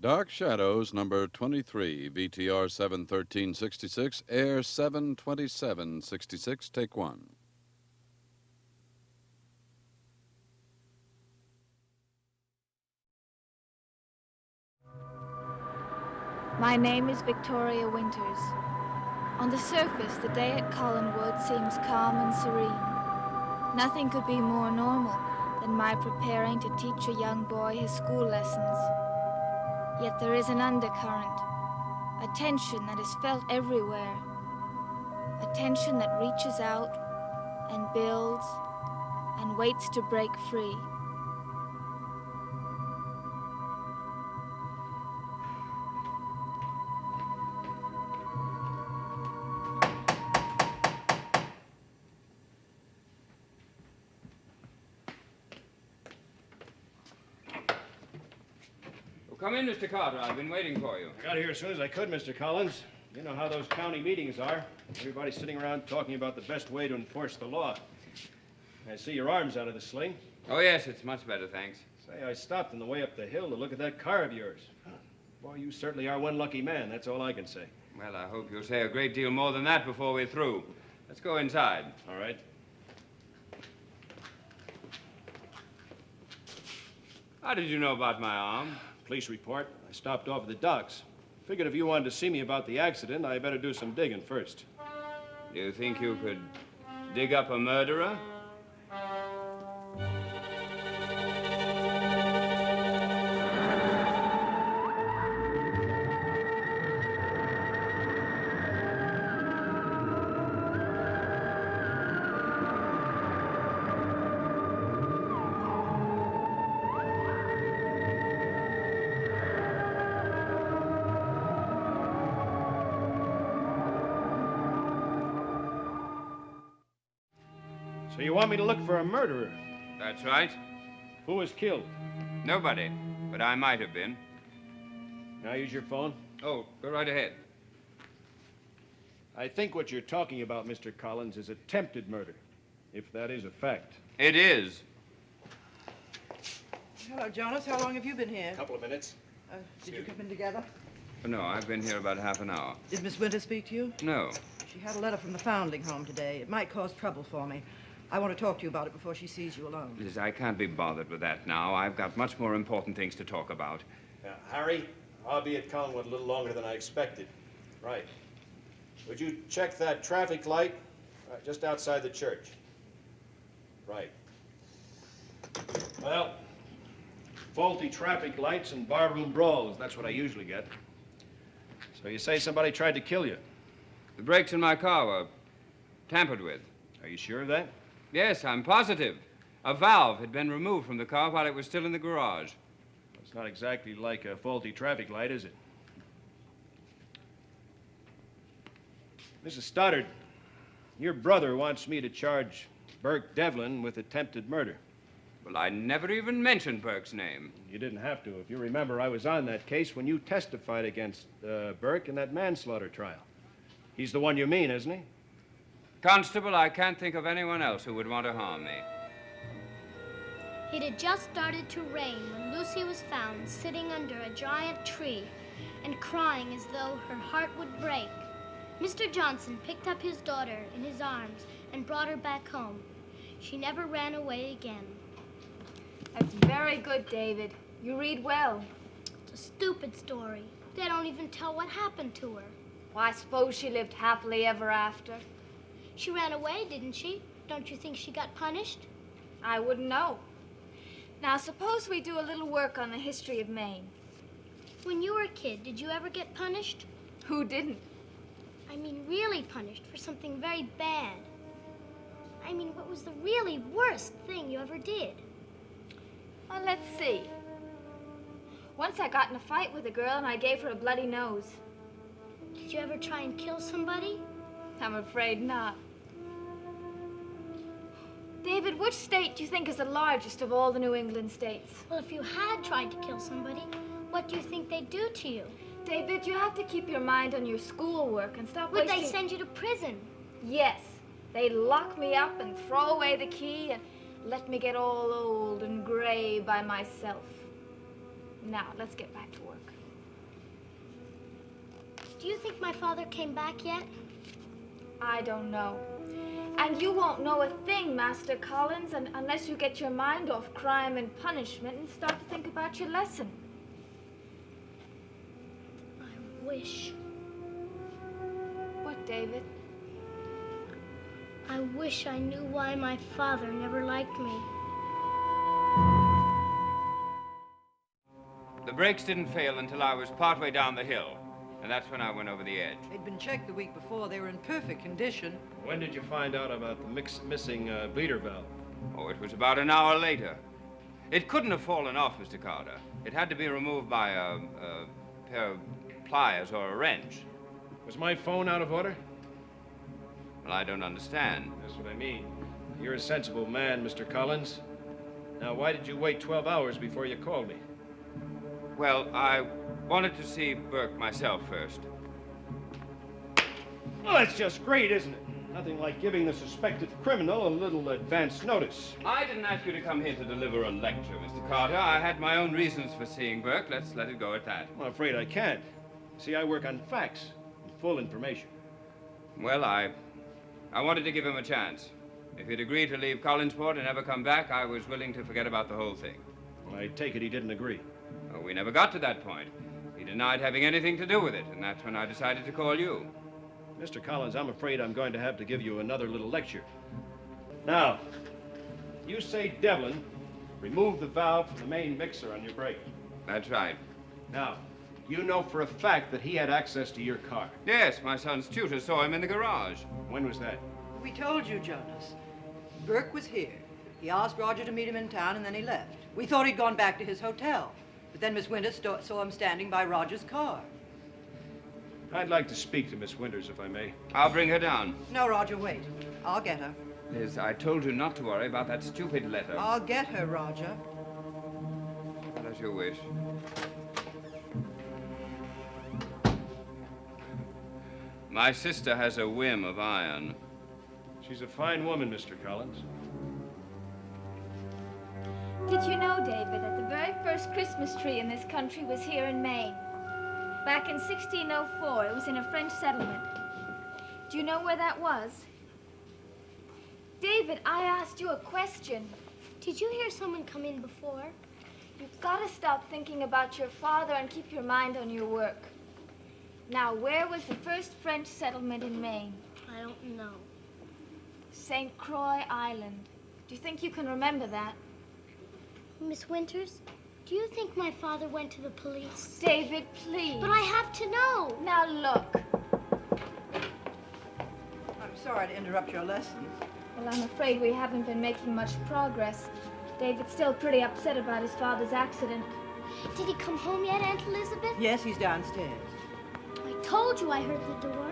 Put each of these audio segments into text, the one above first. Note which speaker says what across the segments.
Speaker 1: Dark Shadows, number 23, VTR 71366, air 72766, take one.
Speaker 2: My name is Victoria Winters. On the surface, the day at Collinwood seems calm and serene. Nothing could be more normal than my preparing to teach a young boy his school lessons. Yet there is an undercurrent, a tension that is felt everywhere, a tension that reaches out and builds and waits to break free.
Speaker 3: Come in, Mr. Carter. I've been waiting for you.
Speaker 4: I got here as soon as I could, Mr. Collins. You know how those county meetings are. Everybody's sitting around talking about the best way to enforce the law. I see your arm's out of the sling.
Speaker 3: Oh, yes, it's much better, thanks.
Speaker 4: Say, I stopped on the way up the hill to look at that car of yours. Boy, you certainly are one lucky man. That's all I can say.
Speaker 3: Well, I hope you'll say a great deal more than that before we're through. Let's go inside.
Speaker 4: All right.
Speaker 3: How did you know about my arm?
Speaker 4: Police report. I stopped off at the docks. Figured if you wanted to see me about the accident, I better do some digging first.
Speaker 3: Do you think you could dig up a murderer?
Speaker 4: So you want me to look for a murderer?
Speaker 3: That's right.
Speaker 4: Who was killed?
Speaker 3: Nobody, but I might have been.
Speaker 4: Now use your phone.
Speaker 3: Oh, go right ahead.
Speaker 4: I think what you're talking about, Mr. Collins, is attempted murder, if that is a fact.
Speaker 3: It is.
Speaker 5: Hello, Jonas. How long have you been here?
Speaker 4: A couple of minutes.
Speaker 5: Did you come in together?
Speaker 3: No, I've been here about half an hour.
Speaker 5: Did Miss Winter speak to you?
Speaker 3: No.
Speaker 5: She had a letter from the foundling home today. It might cause trouble for me. I want to talk to you about it before she sees you alone.
Speaker 3: Liz, I can't be bothered with that now. I've got much more important things to talk about.
Speaker 4: Harry, I'll be at Collinwood a little longer than I expected. Right. Would you check that traffic light just outside the church? Right. Well, faulty traffic lights and barroom brawls. That's what I usually get. So you say somebody tried to kill you?
Speaker 3: The brakes in my car were tampered with.
Speaker 4: Are you sure of that?
Speaker 3: Yes, I'm positive. A valve had been removed from the car while it was still in the garage.
Speaker 4: It's not exactly like a faulty traffic light, is it? Mrs. Stoddard, your brother wants me to charge Burke Devlin with attempted murder.
Speaker 3: Well, I never even mentioned Burke's name.
Speaker 4: You didn't have to. If you remember, I was on that case when you testified against Burke in that manslaughter trial. He's the one you mean, isn't he?
Speaker 3: Constable, I can't think of anyone else who would want to harm me.
Speaker 6: It had just started to rain when Lucy was found sitting under a giant tree and crying as though her heart would break. Mr. Johnson picked up his daughter in his arms and brought her back home. She never ran away again.
Speaker 2: That's very good, David. You read well.
Speaker 6: It's a stupid story. They don't even tell what happened to her.
Speaker 2: Well, I suppose she lived happily ever after.
Speaker 6: She ran away, didn't she? Don't you think she got punished?
Speaker 2: I wouldn't know. Now, suppose we do a little work on the history of Maine.
Speaker 6: When you were a kid, did you ever get punished?
Speaker 2: Who didn't?
Speaker 6: I mean, really punished for something very bad. I mean, what was the really worst thing you ever did?
Speaker 2: Well, let's see. Once I got in a fight with a girl and I gave her a bloody nose.
Speaker 6: Did you ever try and kill somebody?
Speaker 2: I'm afraid not. David, which state do you think is the largest of all the New England states?
Speaker 6: Well, if you had tried to kill somebody, what do you think they'd do to you?
Speaker 2: David, you have to keep your mind on your schoolwork and stop
Speaker 6: Would
Speaker 2: wasting...
Speaker 6: they send you to prison?
Speaker 2: Yes. They'd lock me up and throw away the key and let me get all old and gray by myself. Now, let's get back to work.
Speaker 6: do you think my father came back yet?
Speaker 2: I don't know. And you won't know a thing, Master Collins, unless you get your mind off crime and punishment and start to think about your lesson.
Speaker 6: I wish.
Speaker 2: What, David?
Speaker 6: I wish I knew why my father never liked me.
Speaker 3: The brakes didn't fail until I was partway down the hill, and that's when I went over the edge.
Speaker 5: They'd been checked the week before. They were in perfect condition.
Speaker 4: When did you find out about the missing bleeder valve?
Speaker 3: Oh, it was about an hour later. It couldn't have fallen off, Mr. Carter. It had to be removed by a pair of pliers or a wrench.
Speaker 4: Was my phone out of order?
Speaker 3: Well, I don't understand.
Speaker 4: That's what I mean. You're a sensible man, Mr. Collins. Now, why did you wait 12 hours before you called me?
Speaker 3: Well, I wanted to see Burke myself first.
Speaker 4: Well, that's just great, isn't it? Nothing like giving the suspected criminal a little advance notice.
Speaker 3: I didn't ask you to come here to deliver a lecture, Mr. Carter. I had my own reasons for seeing Burke. Let's let it go at that.
Speaker 4: I'm afraid I can't. See, I work on facts and full information.
Speaker 3: Well, I wanted to give him a chance. If he'd agreed to leave Collinsport and never come back, I was willing to forget about the whole thing.
Speaker 4: I take it he didn't agree.
Speaker 3: Well, we never got to that point. He denied having anything to do with it, and that's when I decided to call you.
Speaker 4: Mr. Collins, I'm afraid I'm going to have to give you another little lecture. Now, you say Devlin removed the valve from the main mixer on your brake.
Speaker 3: That's right.
Speaker 4: Now, you know for a fact that he had access to your car.
Speaker 3: Yes, my son's tutor saw him in the garage.
Speaker 4: When was that?
Speaker 5: We told you, Jonas. Burke was here. He asked Roger to meet him in town, and then he left. We thought he'd gone back to his hotel. But then Miss Winters saw him standing by Roger's car.
Speaker 4: I'd like to speak to Miss Winters, if I may.
Speaker 3: I'll bring her down.
Speaker 5: No, Roger, wait. I'll get her.
Speaker 3: Liz, I told you not to worry about that stupid letter.
Speaker 5: I'll get her, Roger.
Speaker 3: As you wish. My sister has a whim of iron.
Speaker 4: She's a fine woman, Mr. Collins.
Speaker 2: Did you know, David, that the very first Christmas tree in this country was here in Maine? Back in 1604, it was in a French settlement. Do you know where that was? David, I asked you a question.
Speaker 6: Did you hear someone come in before?
Speaker 2: You've got to stop thinking about your father and keep your mind on your work. Now, where was the first French settlement in Maine?
Speaker 6: I don't know.
Speaker 2: St. Croix Island. Do you think you can remember that?
Speaker 6: Miss Winters, do you think my father went to the police?
Speaker 2: David, please.
Speaker 6: But I have to know.
Speaker 2: Now, look.
Speaker 5: I'm sorry to interrupt your lesson.
Speaker 2: Well, I'm afraid we haven't been making much progress. David's still pretty upset about his father's accident.
Speaker 6: Did he come home yet, Aunt Elizabeth?
Speaker 5: Yes, he's downstairs.
Speaker 6: I told you I heard the door.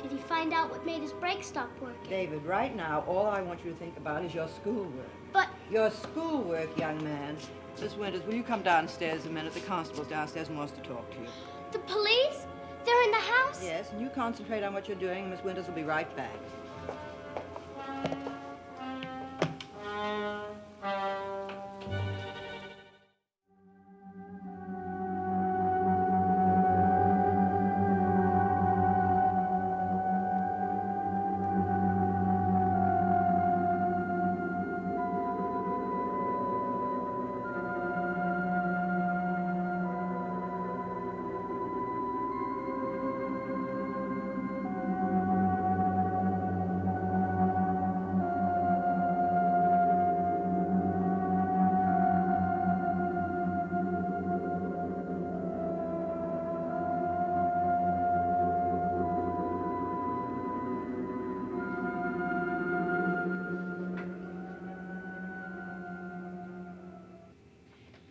Speaker 6: Did he find out what made his brake stop working?
Speaker 5: David, right now, all I want you to think about is your schoolwork.
Speaker 6: But
Speaker 5: Your schoolwork, young man. Miss Winters, will you come downstairs a minute? The constable's downstairs and wants to talk to you.
Speaker 6: the police? They're in the house?
Speaker 5: Yes, and you concentrate on what you're doing, and Miss Winters will be right back.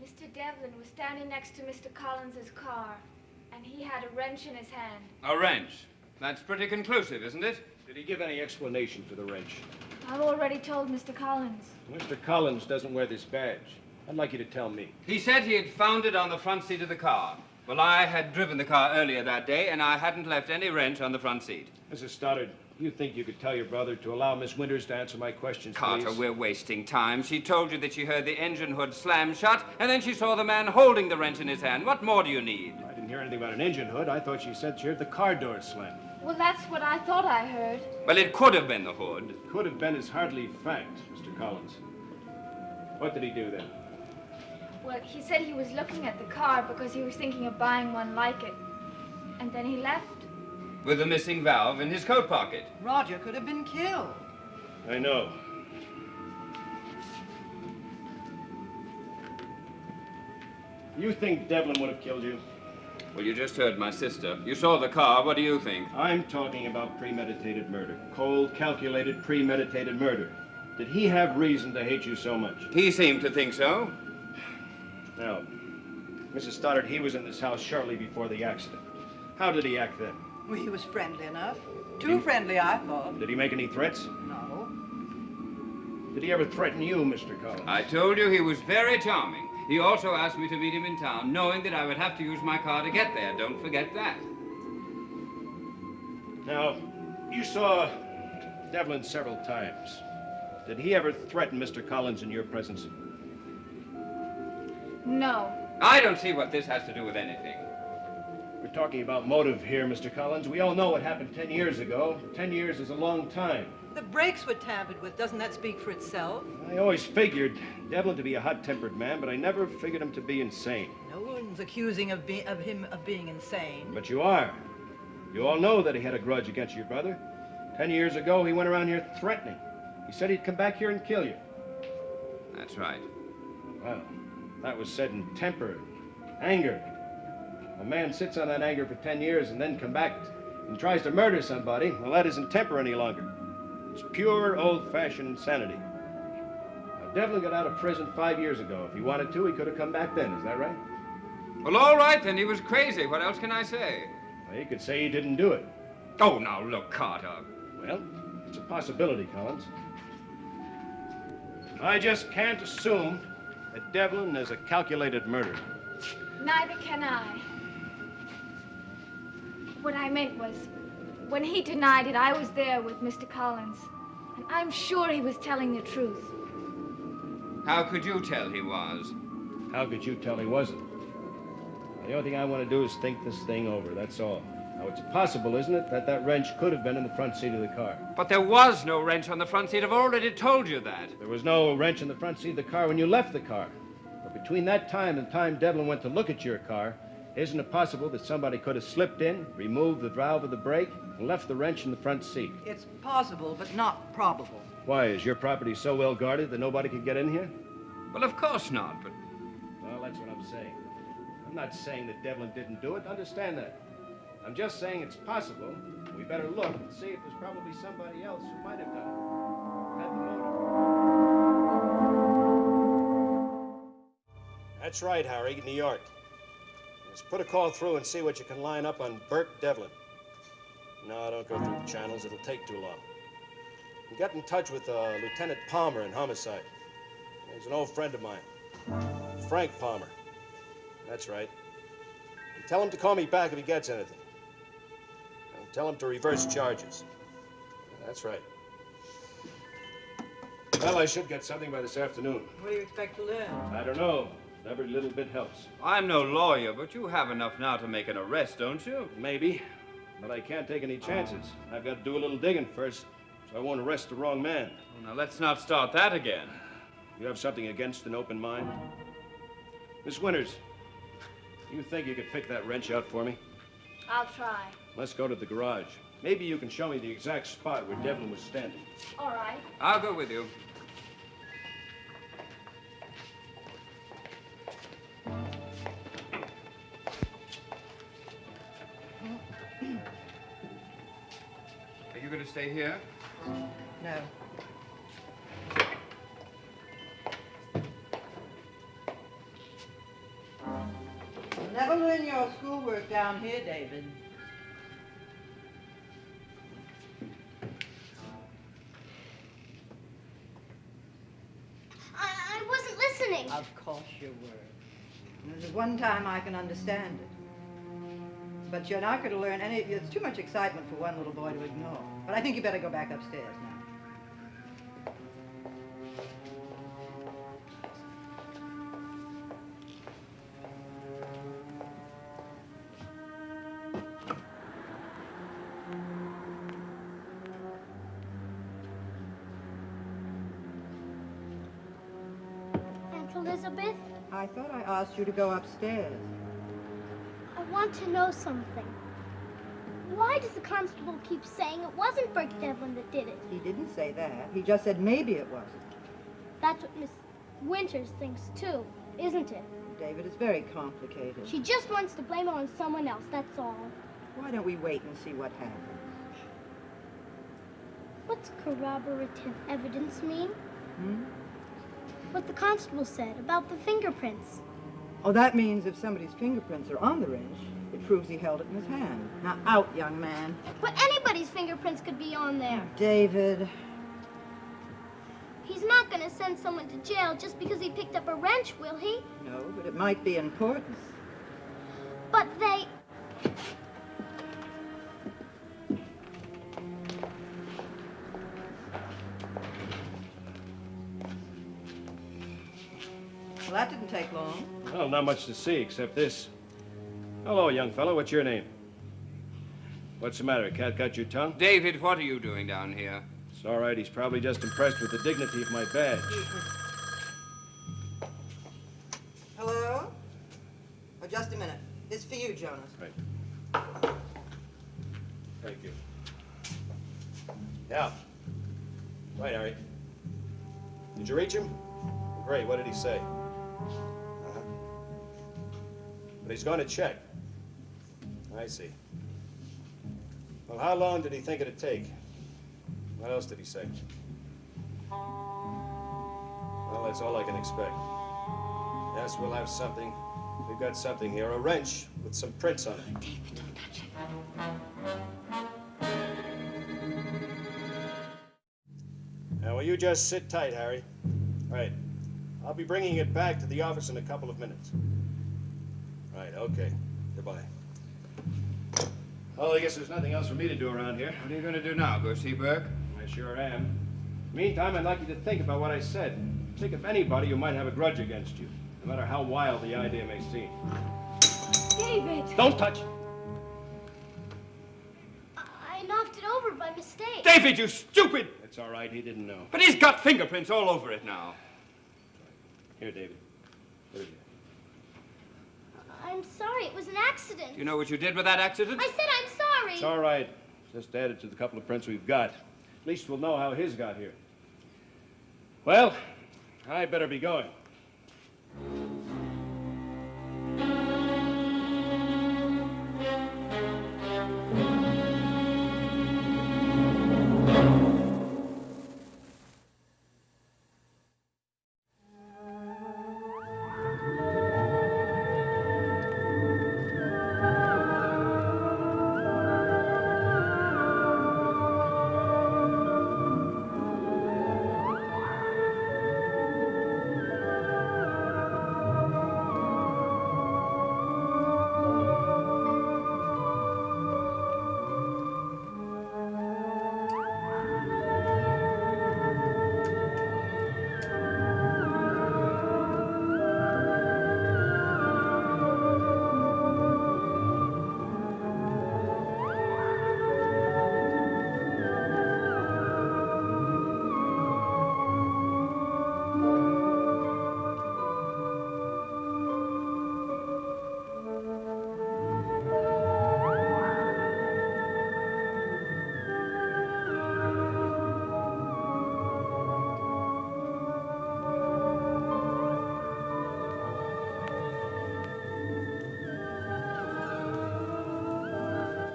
Speaker 2: Mr. Devlin was standing next to Mr. Collins's car, and he had a wrench in his hand.
Speaker 3: A wrench. That's pretty conclusive, isn't it?
Speaker 4: Did he give any explanation for the wrench?
Speaker 2: I've already told Mr. Collins.
Speaker 4: Mr. Collins doesn't wear this badge. I'd like you to tell me.
Speaker 3: He said he had found it on the front seat of the car. Well, I had driven the car earlier that day, and I hadn't left any wrench on the front seat.
Speaker 4: Mrs. Stoddard, you think you could tell your brother to allow Miss Winters to answer my questions,
Speaker 3: Carter,
Speaker 4: please?
Speaker 3: we're wasting time. She told you that she heard the engine hood slam shut, and then she saw the man holding the wrench in his hand. What more do you need?
Speaker 4: I didn't didn't hear anything about an engine hood. I thought she said she heard the car door slam.
Speaker 2: Well, that's what I thought I heard.
Speaker 3: Well, it could have been the hood.
Speaker 4: Could have been is hardly fact, Mr. Collins. What did he do then?
Speaker 2: Well, he said he was looking at the car because he was thinking of buying one like it. And then he left.
Speaker 3: With the missing valve in his coat pocket.
Speaker 5: Roger could have been killed.
Speaker 4: I know. You think Devlin would have killed you?
Speaker 3: Well, you just heard my sister. You saw the car. What do you think?
Speaker 4: I'm talking about premeditated murder. Cold, calculated, premeditated murder. Did he have reason to hate you so much?
Speaker 3: He seemed to think so.
Speaker 4: Now, Mrs. Stoddard, he was in this house shortly before the accident. How did he act then?
Speaker 5: Well, he was friendly enough. Too friendly, I thought.
Speaker 4: Did he make any threats?
Speaker 5: No.
Speaker 4: Did he ever threaten you, Mr. Collins?
Speaker 3: I told you he was very charming. He also asked me to meet him in town, knowing that I would have to use my car to get there. Don't forget that.
Speaker 4: Now, you saw Devlin several times. Did he ever threaten Mr. Collins in your presence?
Speaker 2: No.
Speaker 3: I don't see what this has to do with anything.
Speaker 4: We're talking about motive here, Mr. Collins. We all know what happened 10 years ago. 10 years is a long time.
Speaker 5: The brakes were tampered with. Doesn't that speak for itself?
Speaker 4: I always figured Devlin to be a hot-tempered man, but I never figured him to be insane.
Speaker 5: No one's accusing him of being insane.
Speaker 4: But you are. You all know that he had a grudge against your brother. 10 years ago, he went around here threatening. He said he'd come back here and kill you.
Speaker 3: That's right.
Speaker 4: Well, that was said in temper, anger. A man sits on that anger for 10 years and then come back and tries to murder somebody. Well, that isn't temper any longer. It's pure, old-fashioned insanity. Now, Devlin got out of prison 5 years ago. If he wanted to, he could have come back then. Is that right?
Speaker 3: Well, all right, then. He was crazy. What else can I say?
Speaker 4: Well, he could say he didn't do it.
Speaker 3: Oh, now, look, Carter.
Speaker 4: Well, it's a possibility, Collins. I just can't assume that Devlin is a calculated murderer.
Speaker 2: Neither can I. What I meant was, when he denied it, I was there with Mr. Collins. And I'm sure he was telling the truth.
Speaker 3: How could you tell he was?
Speaker 4: How could you tell he wasn't? The only thing I want to do is think this thing over, that's all. Now, it's possible, isn't it, that that wrench could have been in the front seat of the car?
Speaker 3: But there was no wrench on the front seat. I've already told you that.
Speaker 4: There was no wrench in the front seat of the car when you left the car. But between that time and the time Devlin went to look at your car, isn't it possible that somebody could have slipped in, removed the valve of the brake, and left the wrench in the front seat?
Speaker 5: It's possible, but not probable.
Speaker 4: Why, is your property so well guarded that nobody could get in here?
Speaker 3: Well, of course not, but...
Speaker 4: Well, that's what I'm saying. I'm not saying that Devlin didn't do it. Understand that. I'm just saying it's possible. We better look and see if there's probably somebody else who might have done it. Had the motive. That's right, Harry. New York. Let's put a call through and see what you can line up on Burke Devlin. No, don't go through the channels. It'll take too long. You get in touch with Lieutenant Palmer in homicide. He's an old friend of mine. Frank Palmer. That's right. And tell him to call me back if he gets anything. And tell him to reverse charges. That's right. Well, I should get something by this afternoon.
Speaker 5: What do you expect to learn?
Speaker 4: I don't know. Every little bit helps.
Speaker 3: I'm no lawyer, but you have enough now to make an arrest, don't you?
Speaker 4: Maybe. But I can't take any chances. I've got to do a little digging first, so I won't arrest the wrong man.
Speaker 3: Well, now, let's not start that again.
Speaker 4: You have something against an open mind? Miss Winters, you think you could pick that wrench out for me?
Speaker 2: I'll try.
Speaker 4: Let's go to the garage. Maybe you can show me the exact spot where Devlin was standing.
Speaker 2: All right.
Speaker 3: I'll go with you. Are you going to stay here?
Speaker 5: No. You'll never learn your schoolwork down here, David.
Speaker 6: I wasn't listening.
Speaker 5: Of course you were. And there's one time I can understand it. But you're not going to learn any. It's too much excitement for one little boy to ignore. But I think you better go back upstairs now.
Speaker 6: Elizabeth?
Speaker 5: I thought I asked you to go upstairs.
Speaker 6: I want to know something. Why does the constable keep saying it wasn't Burke Devlin that did it?
Speaker 5: He didn't say that. He just said maybe it wasn't.
Speaker 6: That's what Miss Winters thinks, too, isn't it?
Speaker 5: David, it's very complicated.
Speaker 6: She just wants to blame it on someone else, that's all.
Speaker 5: Why don't we wait and see what happens?
Speaker 6: What's corroborative evidence mean?
Speaker 5: Hmm?
Speaker 6: What the constable said about the fingerprints.
Speaker 5: Oh, that means if somebody's fingerprints are on the wrench, it proves he held it in his hand. Now, out, young man.
Speaker 6: But anybody's fingerprints could be on there.
Speaker 5: David.
Speaker 6: He's not going to send someone to jail just because he picked up a wrench, will he?
Speaker 5: No, but it might be important.
Speaker 6: But they...
Speaker 5: Well, that didn't take long.
Speaker 4: Well, not much to see except this. Hello, young fellow. What's your name? What's the matter? Cat got your tongue?
Speaker 3: David, what are you doing down here?
Speaker 4: It's all right. He's probably just impressed with the dignity of my badge.
Speaker 5: Hello? Oh, just a minute. It's for you, Jonas.
Speaker 4: Right. Thank you.
Speaker 7: Yeah. Right, Harry. Did you reach him? Great. What did he say? Uh-huh. But he's going to check. I see. Well, how long did he think it'd take? What else did he say? Well, that's all I can expect. Yes, we'll have something. We've got something here. A wrench with some prints on it.
Speaker 5: David, don't touch it.
Speaker 7: Now, will you just sit tight, Harry? Right. I'll be bringing it back to the office in a couple of minutes. Right, okay. Goodbye.
Speaker 4: Well, I guess there's nothing else for me to do around here.
Speaker 3: What are you going to do now? Go see Burke?
Speaker 4: I sure am. Meantime, I'd like you to think about what I said. Think of anybody who might have a grudge against you, no matter how wild the idea may seem.
Speaker 6: David!
Speaker 4: Don't touch!
Speaker 6: I knocked it over by mistake.
Speaker 3: David, you stupid!
Speaker 4: It's all right. He didn't know.
Speaker 3: But he's got fingerprints all over it now.
Speaker 4: Here, David. What is it?
Speaker 6: I'm sorry, it was an accident.
Speaker 3: Do you know what you did with that accident?
Speaker 6: I said I'm sorry.
Speaker 4: It's all right. Just add it to the couple of prints we've got. At least we'll know how his got here. Well, I better be going.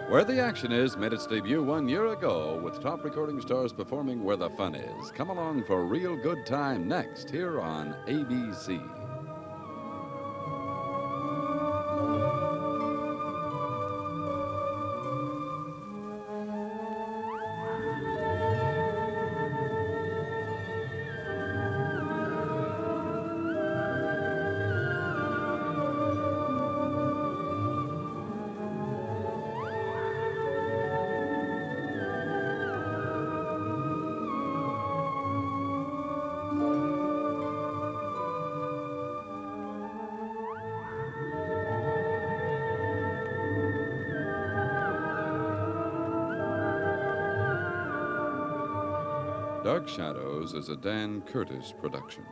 Speaker 1: Where the Action Is made its debut 1 year ago with top recording stars performing Where the Fun Is. Come along for a real good time next here on ABC. Dark Shadows is a Dan Curtis production.